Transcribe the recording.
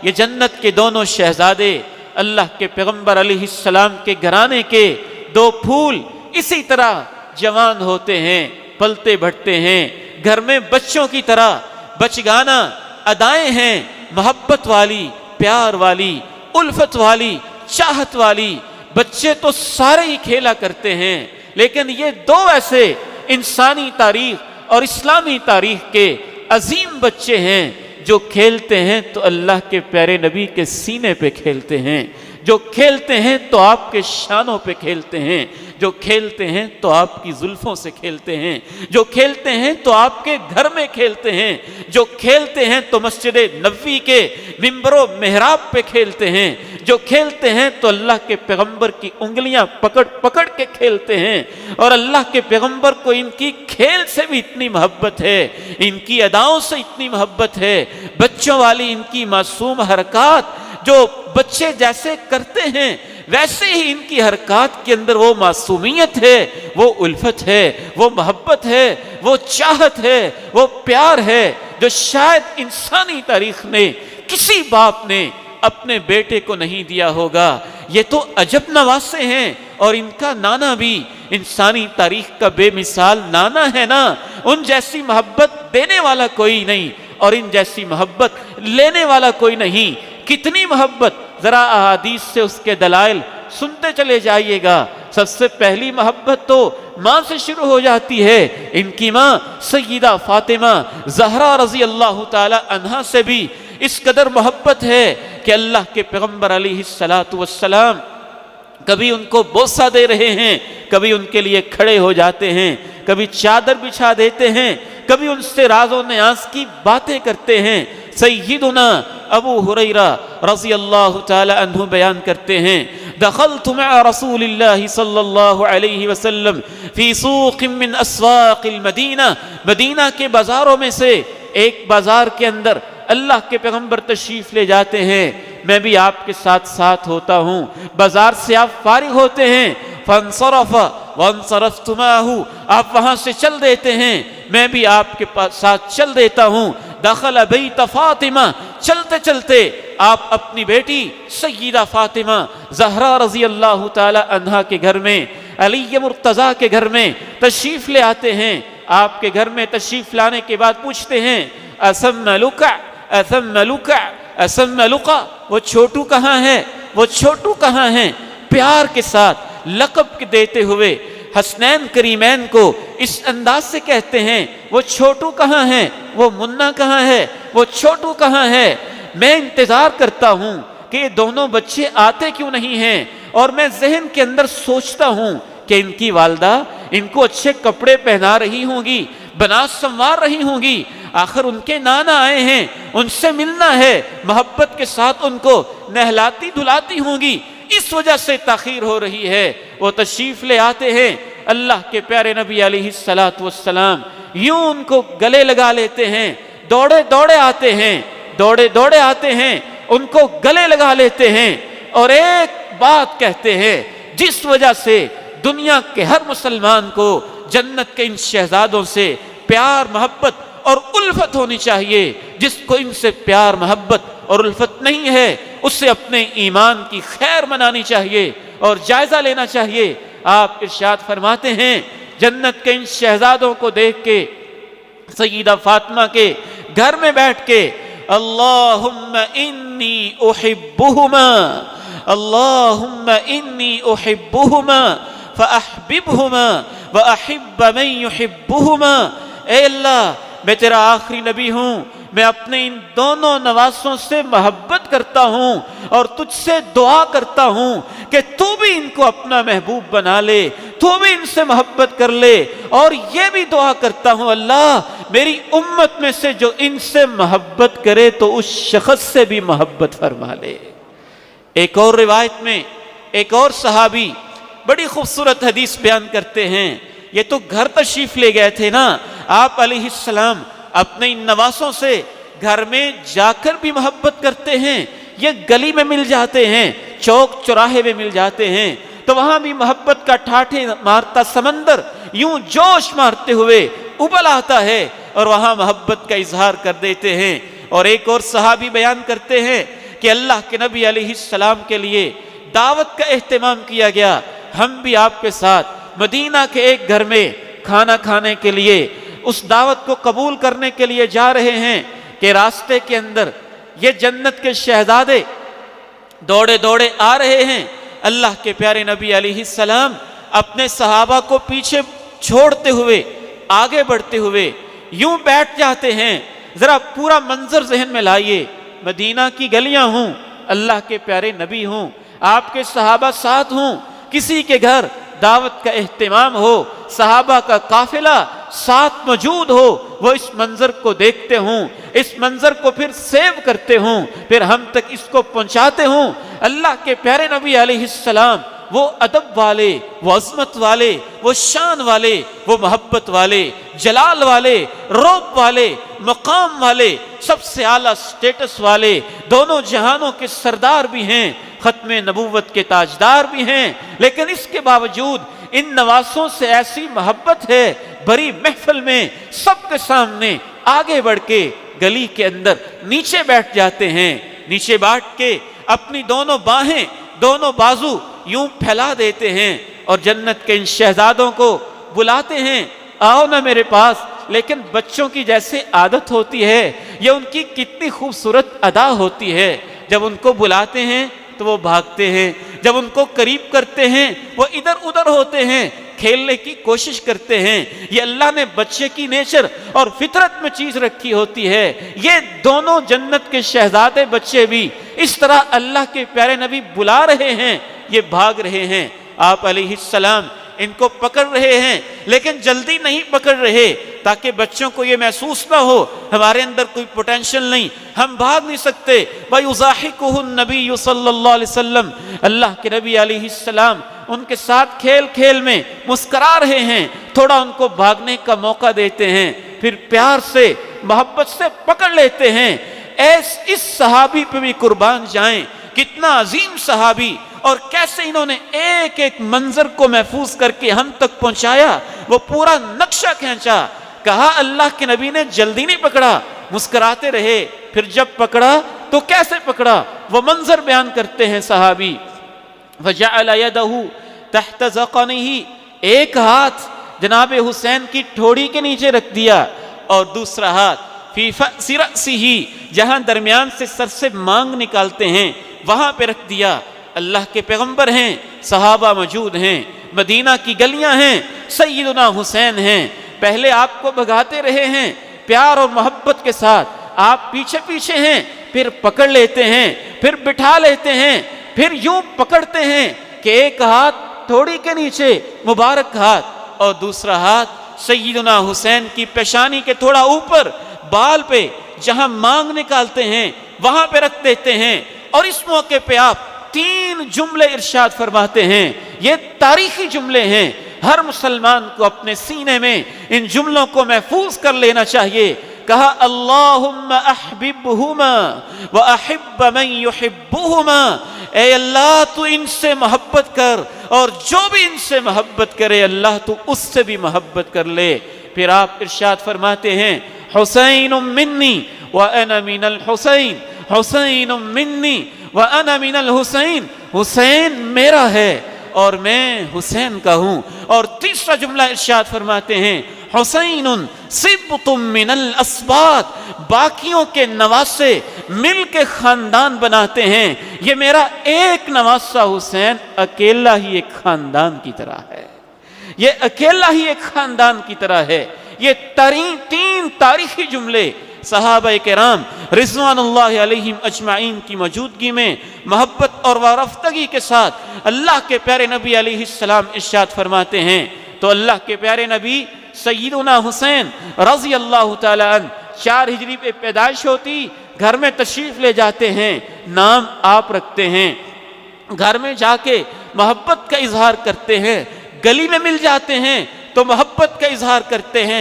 یہ جنت کے دونوں شہزادے اللہ کے پیغمبر علیہ السلام کے گھرانے کے دو پھول اسی طرح جوان ہوتے ہیں، پلتے بڑھتے ہیں، گھر میں بچوں کی طرح بچگانہ ادائیں ہیں، محبت والی، پیار والی، الفت والی، چاہت والی۔ بچے تو سارے ہی کھیلا کرتے ہیں، لیکن یہ دو ایسے انسانی تاریخ اور اسلامی تاریخ کے عظیم بچے ہیں جو کھیلتے ہیں تو اللہ کے پیارے نبی کے سینے پہ کھیلتے ہیں، جو کھیلتے ہیں تو آپ کے شانوں پہ کھیلتے ہیں، جو کھیلتے ہیں تو آپ کی زلفوں سے کھیلتے ہیں، جو کھیلتے ہیں تو آپ کے گھر میں کھیلتے ہیں، جو کھیلتے ہیں تو مسجد نبوی کے ممبر و محراب پہ کھیلتے ہیں، جو کھیلتے ہیں تو اللہ کے پیغمبر کی انگلیاں پکڑ پکڑ کے کھیلتے ہیں۔ اور اللہ کے پیغمبر کو ان کی کھیل سے بھی اتنی محبت ہے، ان کی اداؤں سے اتنی محبت ہے، بچوں والی ان کی معصوم حرکات جو بچے جیسے کرتے ہیں ویسے ہی ان کی حرکات کے اندر وہ معصومیت ہے، وہ الفت ہے، وہ محبت ہے، وہ چاہت ہے، وہ پیار ہے جو شاید انسانی تاریخ نے کسی باپ نے اپنے بیٹے کو نہیں دیا ہوگا۔ یہ تو عجب نواسے ہیں، اور ان کا نانا بھی انسانی تاریخ کا بے مثال نانا ہے نا۔ ان جیسی محبت دینے والا کوئی نہیں اور ان جیسی محبت لینے والا کوئی نہیں۔ کتنی محبت، ذرا احادیث سے اس کے دلائل سنتے چلے جائیے گا۔ سب سے پہلی محبت تو ماں سے شروع ہو جاتی ہے۔ ان کی ماں سیدہ فاطمہ زہرا رضی اللہ تعالی عنہا سے بھی اس قدر محبت ہے کہ اللہ کے پیغمبر علیہ السلام کبھی ان کو بوسہ دے رہے ہیں، کبھی ان کے لیے کھڑے ہو جاتے ہیں، کبھی چادر بچھا دیتے ہیں، کبھی ان سے راز و نیاز کی باتیں کرتے ہیں۔ سیدنا ابو ہریرہ رضی اللہ تعالی عنہ بیان کرتے ہیں، دخلت مع رسول اللہ صلی اللہ علیہ وسلم فی سوق من اسواق المدینہ، مدینہ کے بازاروں میں سے ایک بازار کے اندر اللہ کے پیغمبر تشریف لے جاتے ہیں، میں بھی آپ کے ساتھ ساتھ ہوتا ہوں۔ بازار سے آپ فارغ ہوتے ہیں، فانصرف وانصرفت معه، آپ وہاں سے چل دیتے ہیں، میں بھی آپ کے ساتھ چل دیتا ہوں۔ دخل بیت فاطمہ، چلتے چلتے آپ اپنی بیٹی سیدہ فاطمہ زہرا رضی اللہ تعالی عنہا کے گھر میں، علی مرتضیٰ کے گھر میں تشریف لے آتے ہیں۔ آپ کے گھر میں تشریف لانے کے بعد پوچھتے ہیں، اسم لکع اسم لکع اسم لقع، وہ چھوٹو کہاں ہے، وہ چھوٹو کہاں ہیں؟ پیار کے ساتھ لقب دیتے ہوئے حسنین کریمین کو اس انداز سے کہتے ہیں، وہ چھوٹو کہاں ہے، وہ منا کہاں ہے، وہ چھوٹو کہاں ہے؟ میں انتظار کرتا ہوں کہ یہ دونوں بچے آتے کیوں نہیں ہیں، اور میں ذہن کے اندر سوچتا ہوں کہ ان کی والدہ ان کو اچھے کپڑے پہنا رہی ہوں گی، بنا سنوار رہی ہوں گی، آخر ان کے نانا آئے ہیں، ان سے ملنا ہے، محبت کے ساتھ ان کو نہلاتی دھلاتی ہوں گی، اس وجہ سے تاخیر ہو رہی ہے۔ وہ تشریف لے آتے ہیں، اللہ کے پیارے نبی علیہ السلام یوں ان کو گلے لگا لیتے ہیں، دوڑے دوڑے آتے ہیں، دوڑے دوڑے آتے ہیں، ان کو گلے لگا لیتے ہیں، اور ایک بات کہتے ہیں جس وجہ سے دنیا کے ہر مسلمان کو جنت کے ان شہزادوں سے پیار محبت اور الفت ہونی چاہیے۔ جس کو ان سے پیار محبت اور الفت نہیں ہے اسے اپنے ایمان کی خیر منانی چاہیے اور جائزہ لینا چاہیے۔ آپ ارشاد فرماتے ہیں، جنت کے ان شہزادوں کو دیکھ کے سیدہ فاطمہ کے گھر میں بیٹھ کے اللہم انی احبہما، اللہم انی احبہما فاحببہما واحب من یحبہما، اے اللہ میں تیرا آخری نبی ہوں، میں اپنے ان دونوں نواسوں سے محبت کرتا ہوں اور تجھ سے دعا کرتا ہوں کہ تو بھی ان کو اپنا محبوب بنا لے، تو بھی ان سے محبت کر لے، اور یہ بھی دعا کرتا ہوں اللہ میری امت میں سے جو ان سے محبت کرے تو اس شخص سے بھی محبت فرما لے۔ ایک اور روایت میں ایک اور صحابی بڑی خوبصورت حدیث بیان کرتے ہیں، یہ تو گھر تشریف لے گئے تھے نا آپ علیہ السلام، اپنے ان نواسوں سے گھر میں جا کر بھی محبت کرتے ہیں، یہ گلی میں مل جاتے ہیں، چوک چوراہے میں مل جاتے ہیں تو وہاں بھی محبت کا ٹھاٹھے مارتا سمندر یوں جوش مارتے ہوئے ابل آتا ہے اور وہاں محبت کا اظہار کر دیتے ہیں۔ اور ایک اور صحابی بیان کرتے ہیں کہ اللہ کے نبی علیہ السلام کے لیے دعوت کا اہتمام کیا گیا، ہم بھی آپ کے ساتھ مدینہ کے ایک گھر میں کھانا کھانے کے لیے اس دعوت کو قبول کرنے کے لیے جا رہے ہیں کہ راستے کے اندر یہ جنت کے شہزادے دوڑے دوڑے آ رہے ہیں۔ اللہ کے پیارے نبی علیہ السلام اپنے صحابہ کو پیچھے چھوڑتے ہوئے آگے بڑھتے ہوئے یوں بیٹھ جاتے ہیں۔ ذرا پورا منظر ذہن میں لائیے، مدینہ کی گلیاں ہوں، اللہ کے پیارے نبی ہوں، آپ کے صحابہ ساتھ ہوں، کسی کے گھر دعوت کا اہتمام ہو، صحابہ کا قافلہ ساتھ موجود ہو، وہ اس منظر کو دیکھتے ہوں، اس منظر کو پھر سیو کرتے ہوں، پھر ہم تک اس کو پہنچاتے ہوں۔ اللہ کے پیارے نبی علیہ السلام وہ ادب والے، وہ عظمت والے، وہ شان والے، وہ محبت والے، جلال والے، رعب والے، مقام والے، سب سے اعلیٰ سٹیٹس والے، دونوں جہانوں کے سردار بھی ہیں، ختم نبوت کے تاجدار بھی ہیں، لیکن اس کے باوجود ان نواسوں سے ایسی محبت ہے، بڑی محفل میں سب کے سامنے آگے بڑھ کے گلی کے اندر نیچے بیٹھ جاتے ہیں، نیچے بیٹھ کے اپنی دونوں باہیں، دونوں بازو یوں پھیلا دیتے ہیں اور جنت کے ان شہزادوں کو بلاتے ہیں، آؤ نا میرے پاس۔ لیکن بچوں کی جیسے عادت ہوتی ہے، یہ ان کی کتنی خوبصورت ادا ہوتی ہے، جب ان کو بلاتے ہیں تو وہ بھاگتے ہیں، جب ان کو قریب کرتے ہیں وہ ادھر ادھر ہوتے ہیں، کھیلنے کی کوشش کرتے ہیں۔ یہ اللہ نے بچے کی نیچر اور فطرت میں چیز رکھی ہوتی ہے۔ یہ دونوں جنت کے شہزادے بچے بھی اس طرح اللہ کے پیارے نبی بلا رہے ہیں، یہ بھاگ رہے ہیں۔ آپ علیہ السلام ان کو پکڑ رہے ہیں، لیکن جلدی نہیں پکڑ رہے تاکہ بچوں کو یہ محسوس نہ ہو ہمارے اندر کوئی پوٹینشل نہیں، ہم بھاگ نہیں سکتے۔ وَيُزَاحِكُهُ النَّبِيُّ صلی اللہ علیہ وسلم، اللہ کے نبی علیہ السلام ان کے ساتھ کھیل کھیل میں مسکرا رہے ہیں، تھوڑا ان کو بھاگنے کا موقع دیتے ہیں، پھر پیار سے محبت سے پکڑ لیتے ہیں۔ اس صحابی پہ بھی قربان جائیں، کتنا عظیم صحابی، اور کیسے انہوں نے ایک ایک منظر کو محفوظ کر کے ہم تک پہنچایا، وہ پورا نقشہ کھینچا۔ کہا اللہ کے نبی نے جلدی نہیں پکڑا، مسکراتے رہے، پھر جب پکڑا تو کیسے پکڑا، وہ منظر بیان کرتے ہیں صحابی۔ وَجَعَلَ يَدَهُ تَحْتَ زَقَنِهِ، ایک ہاتھ جناب حسین کی ٹھوڑی کے نیچے رکھ دیا اور دوسرا ہاتھ فی فأس رأسہ، جہاں درمیان سے سر سے مانگ نکالتے ہیں وہاں پہ رکھ دیا۔ اللہ کے پیغمبر ہیں، صحابہ موجود ہیں، مدینہ کی گلیاں ہیں، سیدنا حسین ہیں، پہلے آپ کو بھگاتے رہے ہیں پیار اور محبت کے ساتھ، آپ پیچھے پیچھے ہیں، پھر پکڑ لیتے ہیں، پھر بٹھا لیتے ہیں، پھر یوں پکڑتے ہیں کہ ایک ہاتھ تھوڑی کے نیچے مبارک ہاتھ اور دوسرا ہاتھ سیدنا حسین کی پیشانی کے تھوڑا اوپر بال پہ جہاں مانگ نکالتے ہیں وہاں پہ رکھ دیتے ہیں۔ اور اس موقع پہ آپ 3 جملے ارشاد فرماتے ہیں، یہ تاریخی جملے ہیں، ہر مسلمان کو اپنے سینے میں ان جملوں کو محفوظ کر لینا چاہیے۔ کہا اللہم احببہما واحب من یحبہما، اے اللہ تو ان سے محبت کر اور جو بھی ان سے محبت کرے اللہ تو اس سے بھی محبت کر لے۔ پھر آپ ارشاد فرماتے ہیں حسین منی وانا من الحسین، حسین منی وَأَنَا مِنَ الْحُسَيْن، حسین میرا ہے اور میں حسین کا ہوں۔ اور تیسرا جملہ ارشاد فرماتے ہیں حسین صبت من الاسباط، باقیوں کے نواسے مل کے خاندان بناتے ہیں، یہ میرا ایک نواسہ حسین اکیلا ہی ایک خاندان کی طرح ہے، یہ اکیلا ہی ایک خاندان کی طرح ہے۔ یہ 3 تاریخی جملے صحابہ کرام رضوان اللہ علیہم اجمعین کی موجودگی میں محبت اور وارفتگی کے ساتھ اللہ کے پیارے نبی علیہ السلام ارشاد فرماتے ہیں۔ تو اللہ کے پیارے نبی سیدنا حسین رضی اللہ تعالی عنہ 4 ہجری پہ پیدائش ہوتی، گھر میں تشریف لے جاتے ہیں، نام آپ رکھتے ہیں، گھر میں جا کے محبت کا اظہار کرتے ہیں، گلی میں مل جاتے ہیں تو محبت کا اظہار کرتے ہیں۔